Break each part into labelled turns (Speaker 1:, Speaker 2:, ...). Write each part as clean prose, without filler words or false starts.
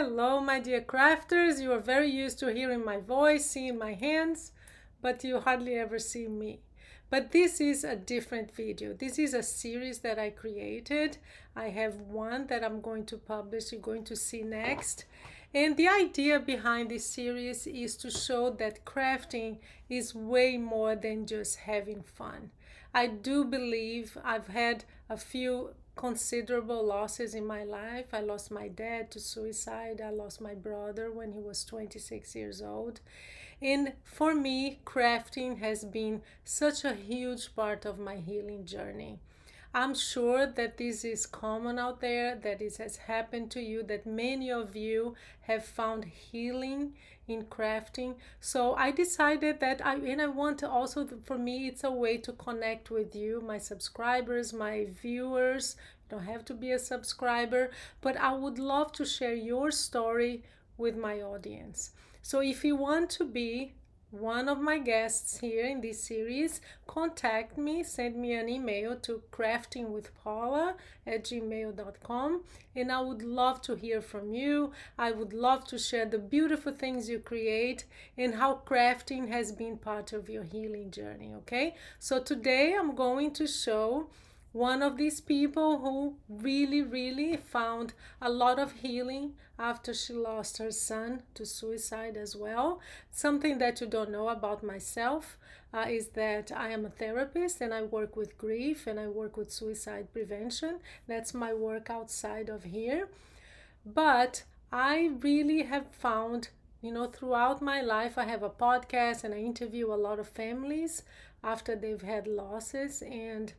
Speaker 1: Hello, my dear crafters. You are very used to hearing my voice, seeing my hands, but you hardly ever see me. But this is a different video. This is a series that I created. I have one that I'm going to publish, you're going to see next. And the idea behind this series is to show that crafting is way more than just having fun. I do believe I've had a few considerable losses in my life. I lost my dad to suicide. I lost my brother when he was 26 years old. And for me, crafting has been such a huge part of my healing journey. I'm sure that this is common out there, that this has happened to you, that many of you have found healing in crafting. So I decided that I want to also, for me, it's a way to connect with you, my subscribers, my viewers. You don't have to be a subscriber, but I would love to share your story with my audience. So if you want to be one of my guests here in this series, contact me, send me an email to craftingwithpaula@gmail.com, and I would love to hear from you. I would love to share the beautiful things you create and how crafting has been part of your healing journey, okay? So today I'm going to show one of these people who really found a lot of healing after she lost her son to suicide as well. Something that you don't know about myself is that I am a therapist and I work with grief and I work with suicide prevention. That's my work outside of here. But I really have found, throughout my life, I have a podcast and I interview a lot of families after they've had losses, and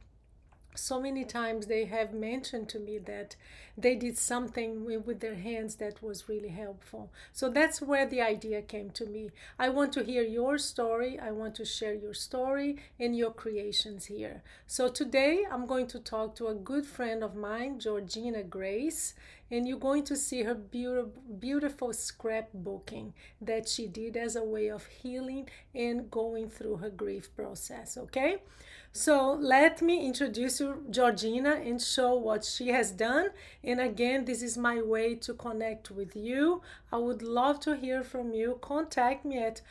Speaker 1: so many times they have mentioned to me that they did something with their hands that was really helpful. So that's where the idea came to me. I want to hear your story. I want to share your story and your creations here. So today I'm going to talk to a good friend of mine, Georgena Grace, and you're going to see her beautiful scrapbooking that she did as a way of healing and going through her grief process, okay? So let me introduce you Georgena and show what she has done. And again, this is my way to connect with you. I would love to hear from you. Contact me at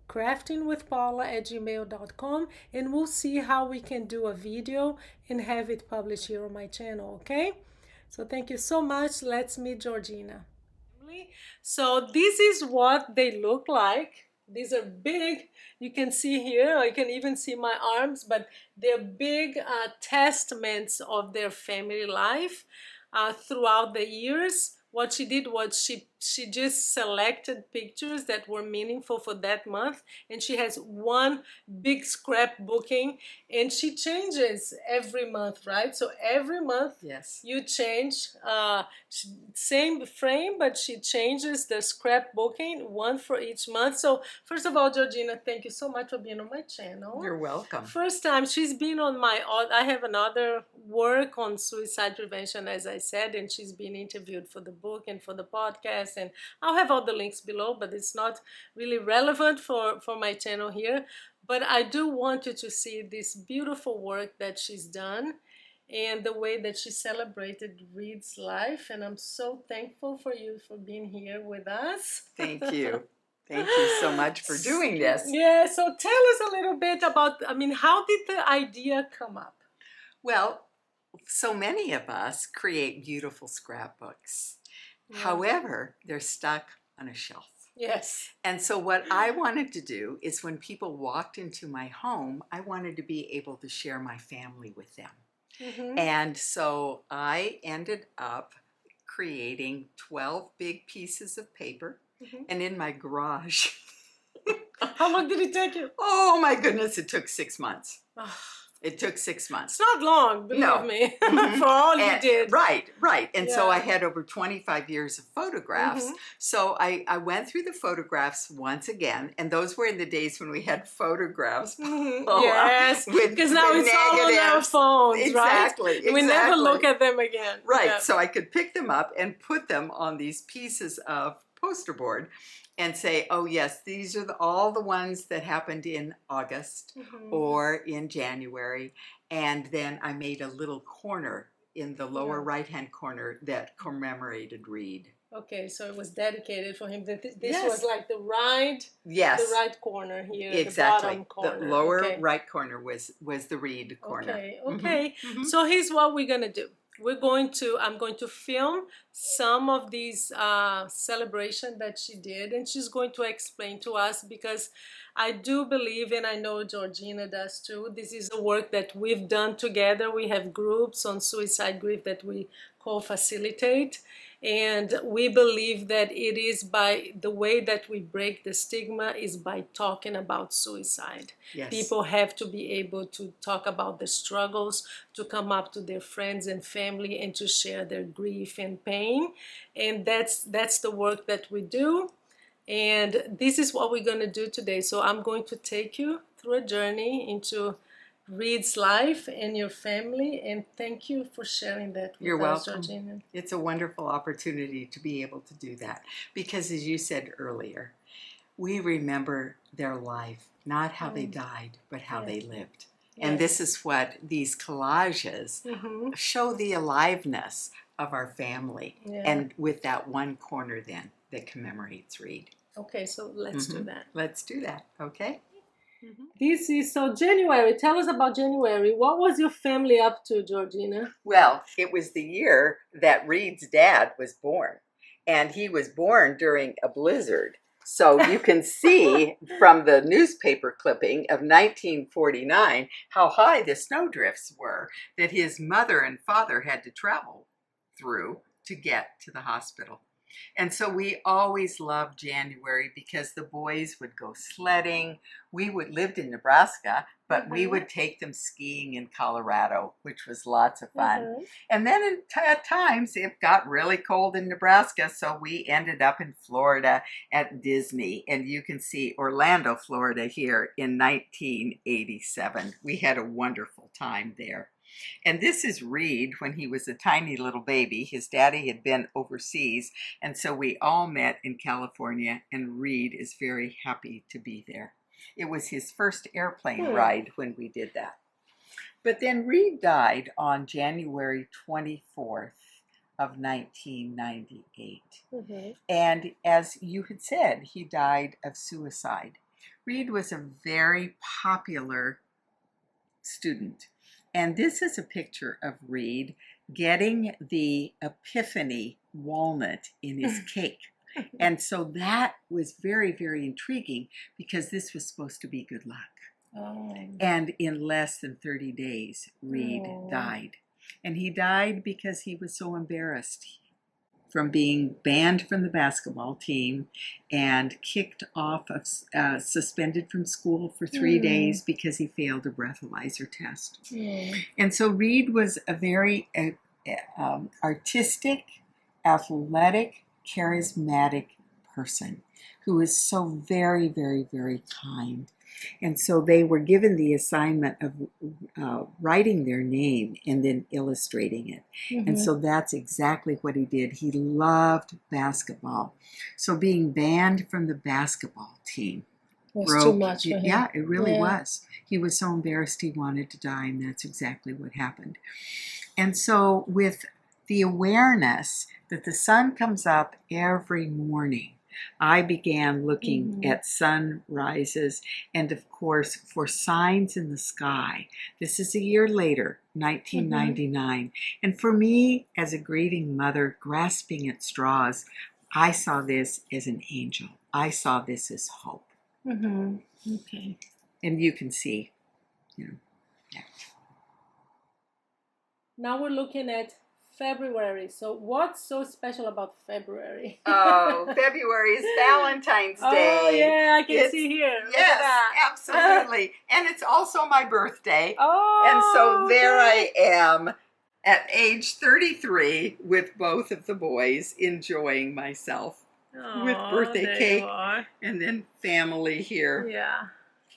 Speaker 1: craftingwithpaula@gmail.com, and we'll see how we can do a video and have it published here on my channel, okay? So thank you so much. Let's meet Georgena. So this is what they look like. These are big. You can see here, you can even see my arms, but they're big testaments of their family life throughout the years. What she did was she just selected pictures that were meaningful for that month, and she has one big scrapbooking, and she changes every month, right? So every month,
Speaker 2: yes,
Speaker 1: you change, same frame, but she changes the scrapbooking, one for each month. So first of all, Georgena, thank you so much for being on my channel.
Speaker 2: You're welcome.
Speaker 1: First time she's been on I have another work on suicide prevention, as I said, and she's been interviewed for the book and for the podcast, and I'll have all the links below, but it's not really relevant for my channel here. But I do want you to see this beautiful work that she's done and the way that she celebrated Reed's life, and I'm so thankful for you for being here with us.
Speaker 2: Thank you. Thank you so much for doing this.
Speaker 1: Yeah, so tell us a little bit about, how did the idea come up?
Speaker 2: Well, so many of us create beautiful scrapbooks.
Speaker 1: Yeah.
Speaker 2: However, they're stuck on a shelf.
Speaker 1: Yes.
Speaker 2: And so what I wanted to do is when people walked into my home, I wanted to be able to share my family with them.
Speaker 1: Mm-hmm.
Speaker 2: And so I ended up creating 12 big pieces of paper. Mm-hmm. And in my garage.
Speaker 1: How long did it take you?
Speaker 2: Oh my goodness, it took 6 months. It took 6 months.
Speaker 1: It's not long, believe me, for all you did.
Speaker 2: Right. And
Speaker 1: yeah.
Speaker 2: So I had over 25 years of photographs. Mm-hmm. So I went through the photographs once again, and those were in the days when we had photographs.
Speaker 1: Mm-hmm. Yes, because now it's all on our phones,
Speaker 2: exactly,
Speaker 1: right? We never look at them again.
Speaker 2: Right,
Speaker 1: yeah.
Speaker 2: So I could pick them up and put them on these pieces of poster board and say, oh yes, these are all the ones that happened in August mm-hmm. or in January. And then I made a little corner in the lower right-hand corner that commemorated Reed.
Speaker 1: Okay, so it was dedicated for him. This
Speaker 2: Yes.
Speaker 1: was like the right
Speaker 2: Yes.
Speaker 1: corner here,
Speaker 2: Exactly.
Speaker 1: the bottom corner.
Speaker 2: The lower
Speaker 1: Okay.
Speaker 2: right corner was the reed corner.
Speaker 1: Okay, okay. So here's what we're gonna do. I'm going to film some of these celebration that she did, and she's going to explain to us, because I do believe, and I know Georgena does too, this is a work that we've done together. We have groups on suicide grief that we co-facilitate. And we believe that it is by the way that we break the stigma is by talking about suicide.
Speaker 2: Yes.
Speaker 1: People have to be able to talk about the struggles, to come up to their friends and family and to share their grief and pain. And that's the work that we do. And this is what we're going to do today. So I'm going to take you through a journey into Reed's life and your family, and thank you for sharing that with
Speaker 2: You're
Speaker 1: us,
Speaker 2: welcome.
Speaker 1: Georgena.
Speaker 2: It's a wonderful opportunity to be able to do that, because as you said earlier, we remember their life, not how they died, but how they lived. And this is what these collages show, the aliveness of our family, and with that one corner then that commemorates Reed.
Speaker 1: Okay, so let's do that.
Speaker 2: Let's do that, okay?
Speaker 1: This is, so January, tell us about January. What was your family up to, Georgena?
Speaker 2: Well, it was the year that Reed's dad was born, and he was born during a blizzard. So you can see from the newspaper clipping of 1949 how high the snowdrifts were that his mother and father had to travel through to get to the hospital. And so we always loved January because the boys would go sledding. We lived in Nebraska, but we would take them skiing in Colorado, which was lots of fun. And then at times it got really cold in Nebraska, so we ended up in Florida at Disney. And you can see Orlando, Florida here in 1987. We had a wonderful time there. And this is Reed when he was a tiny little baby. His daddy had been overseas, and so we all met in California, and Reed is very happy to be there. It was his first airplane ride when we did that. But then Reed died on January 24th of 1998. And as you had said, he died of suicide. Reed was a very popular student. And this is a picture of Reed getting the Epiphany walnut in his cake. And so that was very, very intriguing, because this was supposed to be good luck. And in less than 30 days, Reed died. And he died because he was so embarrassed from being banned from the basketball team and kicked off of, suspended from school for 3 days because he failed a breathalyzer test. And so Reed was a very artistic, athletic, charismatic person who was so very, very, very kind. And so they were given the assignment of writing their name and then illustrating it. And so that's exactly what he did. He loved basketball. So being banned from the basketball team
Speaker 1: was too much for him.
Speaker 2: Yeah, it really was. He was so embarrassed he wanted to die, and that's exactly what happened. And so with the awareness that the sun comes up every morning, I began looking at sunrises and, of course, for signs in the sky. This is a year later, 1999. And for me, as a grieving mother grasping at straws, I saw this as an angel. I saw this as hope.
Speaker 1: Okay.
Speaker 2: And you can see,
Speaker 1: Now we're looking at February. So what's so special about February?
Speaker 2: Oh, February is Valentine's Day.
Speaker 1: Oh, yeah, I can see here.
Speaker 2: Yes, absolutely. And it's also my birthday.
Speaker 1: Oh,
Speaker 2: and so there I am at age 33 with both of the boys, enjoying myself with birthday cake and then family here.
Speaker 1: Yeah.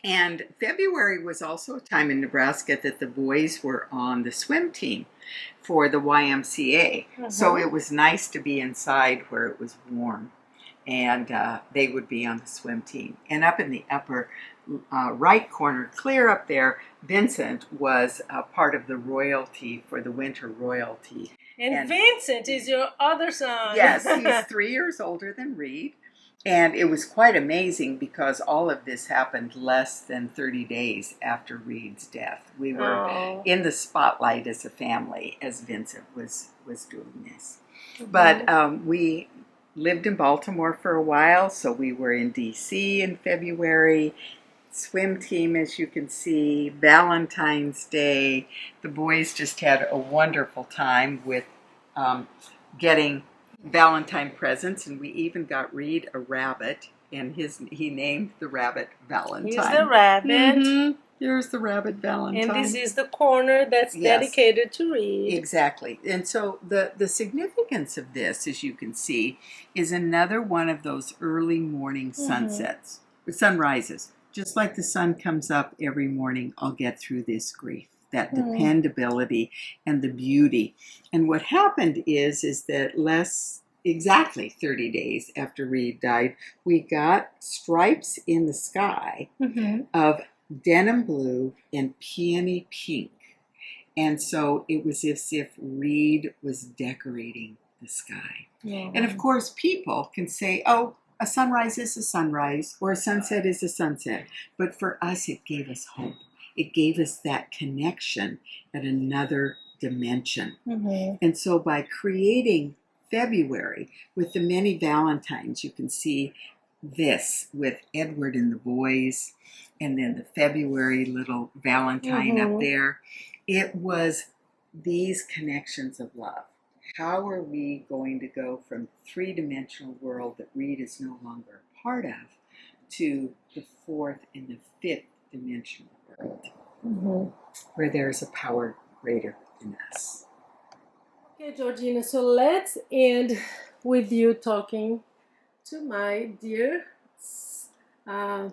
Speaker 2: And February was also a time in Nebraska that the boys were on the swim team for the YMCA. So it was nice to be inside where it was warm. And they would be on the swim team. And up in the upper right corner, clear up there, Vincent was part of the royalty for the winter royalty.
Speaker 1: And Vincent is your other son.
Speaker 2: Yes, he's 3 years older than Reed. And it was quite amazing because all of this happened less than 30 days after Reed's death. We were in the spotlight as a family as Vincent was doing this. But we lived in Baltimore for a while, so we were in D.C. in February. Swim team, as you can see, Valentine's Day. The boys just had a wonderful time with getting Valentine presents, and we even got Reed a rabbit, and he named the rabbit Valentine.
Speaker 1: Here's the rabbit.
Speaker 2: Here's the rabbit Valentine.
Speaker 1: And this is the corner that's dedicated to Reed.
Speaker 2: Exactly. And so the significance of this, as you can see, is another one of those early morning sunsets, sunrises. Just like the sun comes up every morning, I'll get through this grief. That dependability and the beauty. And what happened is that exactly 30 days after Reed died, we got stripes in the sky of denim blue and peony pink. And so it was as if Reed was decorating the sky. And of course, people can say, oh, a sunrise is a sunrise or a sunset is a sunset. But for us, it gave us hope. It gave us that connection at another dimension. And so by creating February with the many Valentines, you can see this with Edward and the boys, and then the February little Valentine up there. It was these connections of love. How are we going to go from three-dimensional world that Reed is no longer a part of to the fourth and the fifth dimensional world, where there's a power greater than us?
Speaker 1: Okay, Georgena, so let's end with you talking to my dear, my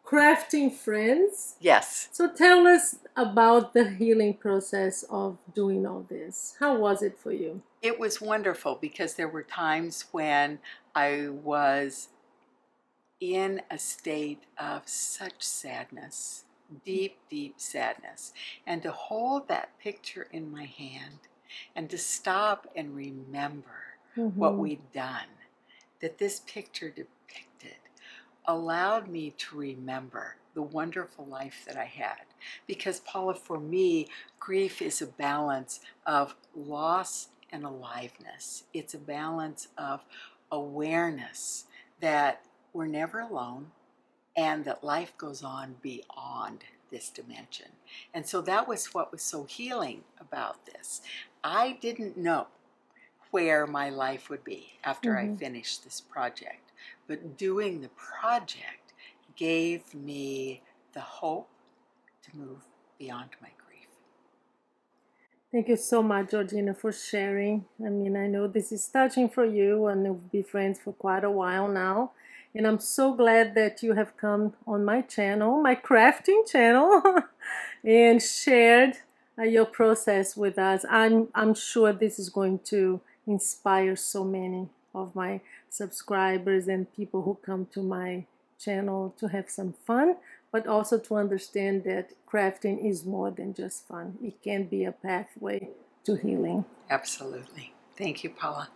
Speaker 1: crafting friends.
Speaker 2: Yes.
Speaker 1: So tell us about the healing process of doing all this. How was it for you?
Speaker 2: It was wonderful because there were times when I was in a state of such sadness, deep, deep sadness. And to hold that picture in my hand and to stop and remember what we'd done, that this picture depicted, allowed me to remember the wonderful life that I had. Because, Paula, for me, grief is a balance of loss and aliveness. It's a balance of awareness that we're never alone and that life goes on beyond this dimension. And so that was what was so healing about this. I didn't know where my life would be after I finished this project. But doing the project gave me the hope to move beyond my grief.
Speaker 1: Thank you so much, Georgena, for sharing. I mean, I know this is touching for you, and we've been friends for quite a while now. And I'm so glad that you have come on my channel, my crafting channel, and shared your process with us. I'm sure this is going to inspire so many of my subscribers and people who come to my channel to have some fun, but also to understand that crafting is more than just fun. It can be a pathway to healing.
Speaker 2: Absolutely. Thank you, Paula.